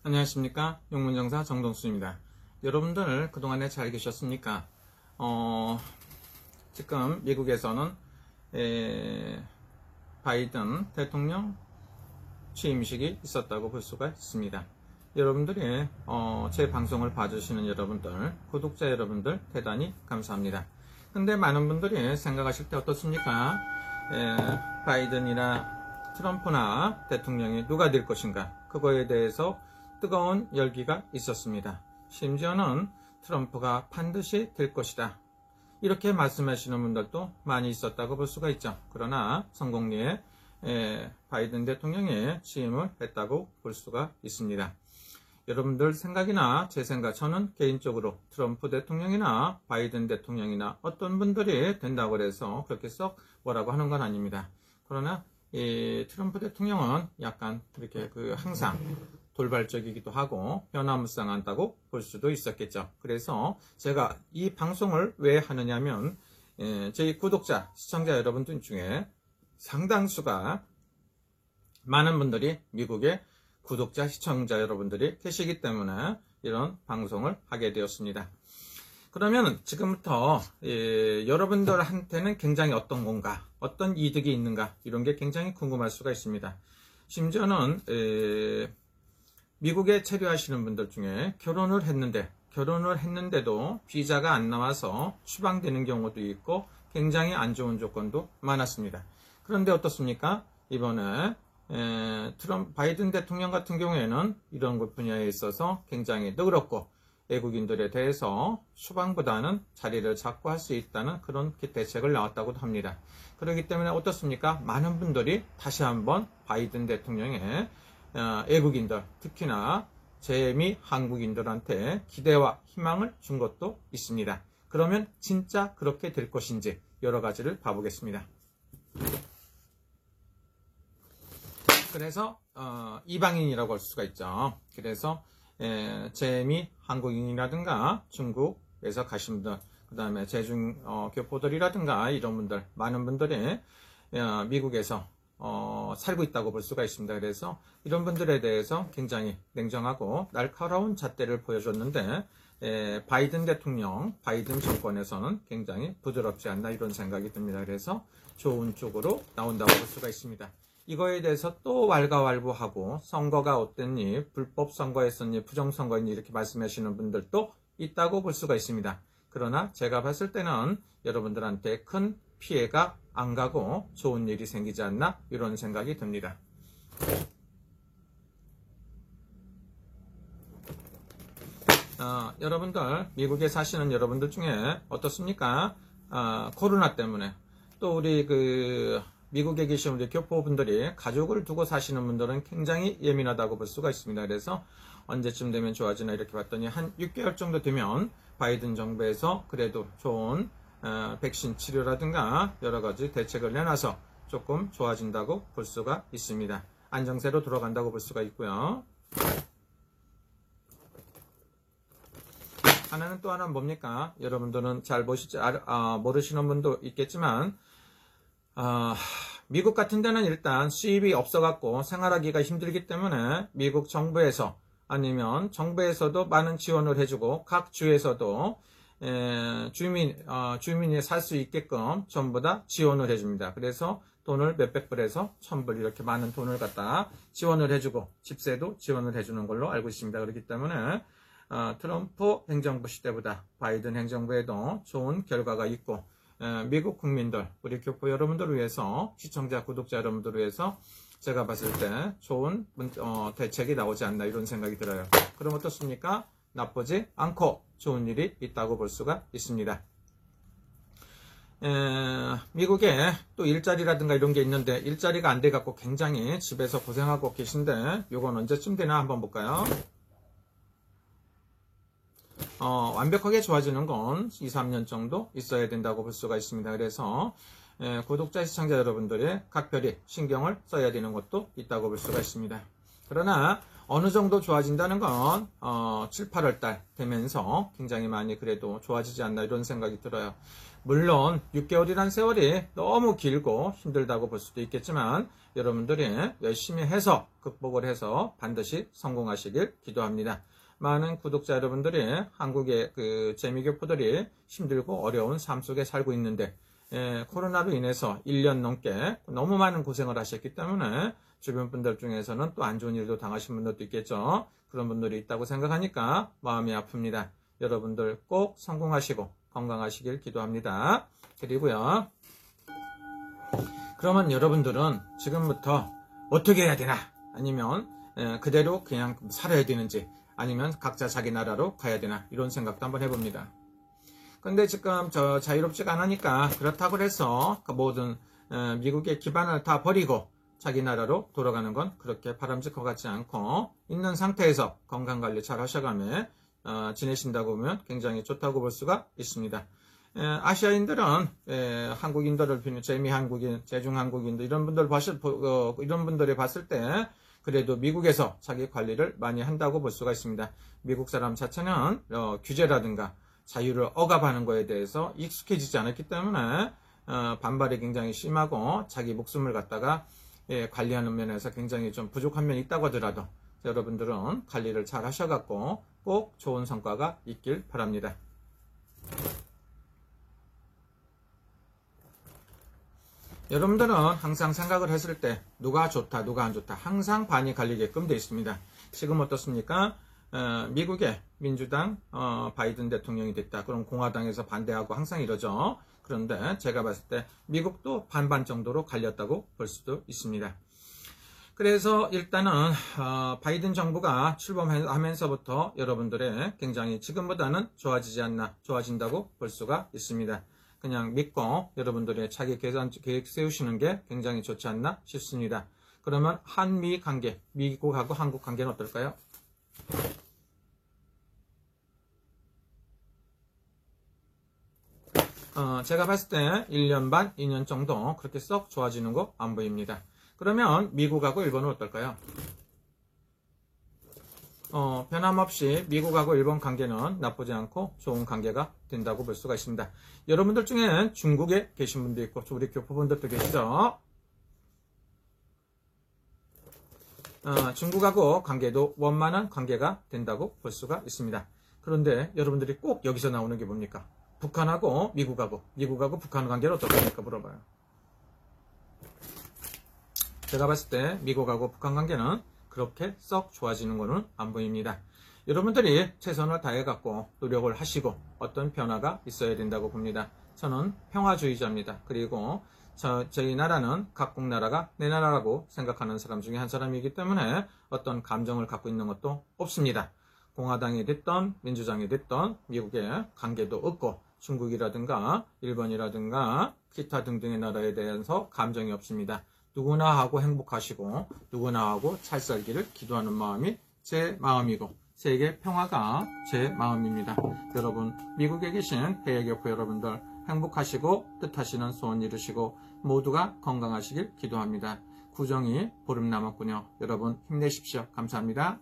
안녕하십니까. 용문정사 정동수입니다. 여러분들 그동안에 잘 계셨습니까? 지금 미국에서는 바이든 대통령 취임식이 있었다고 볼 수가 있습니다. 여러분들이 제 방송을 봐주시는 여러분들, 구독자 여러분들 대단히 감사합니다. 근데 많은 분들이 생각하실 때 어떻습니까? 바이든이나 트럼프나 대통령이 누가 될 것인가? 그거에 대해서 뜨거운 열기가 있었습니다. 심지어는 트럼프가 반드시 될 것이다, 이렇게 말씀하시는 분들도 많이 있었다고 볼 수가 있죠. 그러나 성공리에 바이든 대통령이 취임을 했다고 볼 수가 있습니다. 여러분들 생각이나 제 생각, 저는 개인적으로 트럼프 대통령이나 바이든 대통령이나 어떤 분들이 된다고 해서 그렇게 썩 뭐라고 하는 건 아닙니다. 그러나 이 트럼프 대통령은 약간 이렇게 항상 돌발적이기도 하고 변화무쌍하다고 볼 수도 있었겠죠. 그래서 제가 이 방송을 왜 하느냐면 저희 구독자, 시청자 여러분들 중에 상당수가 많은 분들이 미국의 구독자, 시청자 여러분들이 계시기 때문에 이런 방송을 하게 되었습니다. 그러면 지금부터 여러분들한테는 굉장히 어떤 건가, 어떤 이득이 있는가, 이런 게 굉장히 궁금할 수가 있습니다. 심지어는 미국에 체류하시는 분들 중에 결혼을 했는데도 비자가 안 나와서 추방되는 경우도 있고 굉장히 안 좋은 조건도 많았습니다. 그런데 어떻습니까? 이번에 바이든 대통령 같은 경우에는 이런 것 분야에 있어서 굉장히 너그럽고 외국인들에 대해서 추방보다는 자리를 잡고 할 수 있다는 그런 대책을 나왔다고도 합니다. 그렇기 때문에 어떻습니까? 많은 분들이 다시 한번 바이든 대통령의 외국인들, 특히나 재미 한국인들한테 기대와 희망을 준 것도 있습니다. 그러면 진짜 그렇게 될 것인지 여러 가지를 봐보겠습니다. 그래서 이방인이라고 할 수가 있죠. 그래서 재미 한국인이라든가 중국에서 가신 분들, 그 다음에 재중 교포들이라든가 이런 분들, 많은 분들이 미국에서 살고 있다고 볼 수가 있습니다. 그래서 이런 분들에 대해서 굉장히 냉정하고 날카로운 잣대를 보여줬는데 바이든 대통령, 바이든 정권에서는 굉장히 부드럽지 않나, 이런 생각이 듭니다. 그래서 좋은 쪽으로 나온다고 볼 수가 있습니다. 이거에 대해서 또 왈가왈부하고 선거가 어땠니, 불법 선거였었니, 부정선거였니, 이렇게 말씀하시는 분들도 있다고 볼 수가 있습니다. 그러나 제가 봤을 때는 여러분들한테 큰 피해가 안 가고 좋은 일이 생기지 않나, 이런 생각이 듭니다. 여러분들, 미국에 사시는 여러분들 중에 어떻습니까? 코로나 때문에 또 우리 미국에 계신 우리 교포분들이 가족을 두고 사시는 분들은 굉장히 예민하다고 볼 수가 있습니다. 그래서 언제쯤 되면 좋아지나 이렇게 봤더니 한 6개월 정도 되면 바이든 정부에서 그래도 좋은 백신 치료라든가 여러 가지 대책을 내놔서 조금 좋아진다고 볼 수가 있습니다. 안정세로 돌아간다고 볼 수가 있고요. 하나는 또 하나는 뭡니까? 여러분들은 잘 모르시는 분도 있겠지만 미국 같은 데는 일단 수입이 없어갖고 생활하기가 힘들기 때문에 미국 정부에서 아니면 정부에서도 많은 지원을 해주고 각 주에서도 주민이 살 수 있게끔 전부 다 지원을 해줍니다. 그래서 돈을 몇백 불에서 1000불 이렇게 많은 돈을 갖다 지원을 해주고 집세도 지원을 해주는 걸로 알고 있습니다. 그렇기 때문에 트럼프 행정부 시대보다 바이든 행정부에도 좋은 결과가 있고 미국 국민들, 우리 교포 여러분들을 위해서, 시청자, 구독자 여러분들을 위해서 제가 봤을 때 좋은 대책이 나오지 않나, 이런 생각이 들어요. 그럼 어떻습니까? 나쁘지 않고 좋은 일이 있다고 볼 수가 있습니다. 미국에 또 일자리라든가 이런 게 있는데 일자리가 안 돼갖고 굉장히 집에서 고생하고 계신데 요건 언제쯤 되나 한번 볼까요? 완벽하게 좋아지는 건 2, 3년 정도 있어야 된다고 볼 수가 있습니다. 그래서 구독자, 시청자 여러분들의 각별히 신경을 써야 되는 것도 있다고 볼 수가 있습니다. 그러나 어느 정도 좋아진다는 건 7, 8월 달 되면서 굉장히 많이 그래도 좋아지지 않나 이런 생각이 들어요. 물론 6개월이란 세월이 너무 길고 힘들다고 볼 수도 있겠지만 여러분들이 열심히 해서 극복을 해서 반드시 성공하시길 기도합니다. 많은 구독자 여러분들이 한국의 그 재미교포들이 힘들고 어려운 삶 속에 살고 있는데 코로나로 인해서 1년 넘게 너무 많은 고생을 하셨기 때문에 주변 분들 중에서는 또 안 좋은 일도 당하신 분들도 있겠죠. 그런 분들이 있다고 생각하니까 마음이 아픕니다. 여러분들 꼭 성공하시고 건강하시길 기도합니다. 그리고요. 그러면 여러분들은 지금부터 어떻게 해야 되나? 아니면 그대로 그냥 살아야 되는지 아니면 각자 자기 나라로 가야 되나? 이런 생각도 한번 해봅니다. 근데 지금 자유롭지가 않으니까 그렇다고 해서 그 모든 미국의 기반을 다 버리고 자기 나라로 돌아가는 건 그렇게 바람직할 것 같지 않고 있는 상태에서 건강관리 잘 하셔가며 지내신다고 보면 굉장히 좋다고 볼 수가 있습니다. 아시아인들은 한국인들을 비롯해 재미한국인, 재중한국인들 이런 분들이 봤을 때 그래도 미국에서 자기 관리를 많이 한다고 볼 수가 있습니다. 미국 사람 자체는 규제라든가 자유를 억압하는 거에 대해서 익숙해지지 않았기 때문에 반발이 굉장히 심하고 자기 목숨을 갖다가 관리하는 면에서 굉장히 좀 부족한 면이 있다고 하더라도 여러분들은 관리를 잘 하셔갖고 꼭 좋은 성과가 있길 바랍니다. 여러분들은 항상 생각을 했을 때 누가 좋다 누가 안 좋다 항상 반이 갈리게끔 되어 있습니다. 지금 어떻습니까? 미국의 민주당 바이든 대통령이 됐다. 그럼 공화당에서 반대하고 항상 이러죠. 그런데 제가 봤을 때 미국도 반반 정도로 갈렸다고 볼 수도 있습니다. 그래서 일단은 바이든 정부가 출범하면서부터 여러분들의 굉장히 지금보다는 좋아지지 않나 좋아진다고 볼 수가 있습니다. 그냥 믿고 여러분들의 자기 계획 세우시는 게 굉장히 좋지 않나 싶습니다. 그러면 한미 관계, 미국하고 한국 관계는 어떨까요? 제가 봤을 때 1년 반, 2년 정도 그렇게 썩 좋아지는 거 안 보입니다. 그러면 미국하고 일본은 어떨까요? 변함없이 미국하고 일본 관계는 나쁘지 않고 좋은 관계가 된다고 볼 수가 있습니다. 여러분들 중에는 중국에 계신 분도 있고 우리 교포분들도 계시죠? 중국하고 관계도 원만한 관계가 된다고 볼 수가 있습니다. 그런데 여러분들이 꼭 여기서 나오는 게 뭡니까? 북한하고 미국하고 북한 관계는 어떻습니까? 물어봐요. 제가 봤을 때 미국하고 북한 관계는 그렇게 썩 좋아지는 것은 안 보입니다. 여러분들이 최선을 다해갖고 노력을 하시고 어떤 변화가 있어야 된다고 봅니다. 저는 평화주의자입니다. 그리고 저희 나라는 각국 나라가 내 나라라고 생각하는 사람 중에 한 사람이기 때문에 어떤 감정을 갖고 있는 것도 없습니다. 공화당이 됐던 민주당이 됐던 미국의 관계도 없고 중국이라든가 일본이라든가 기타 등등의 나라에 대해서 감정이 없습니다. 누구나 하고 행복하시고 누구나 하고 잘 살기를 기도하는 마음이 제 마음이고 세계 평화가 제 마음입니다. 여러분 미국에 계신 해외교포 여러분들 행복하시고 뜻하시는 소원 이루시고 모두가 건강하시길 기도합니다. 구정이 보름 남았군요. 여러분 힘내십시오. 감사합니다.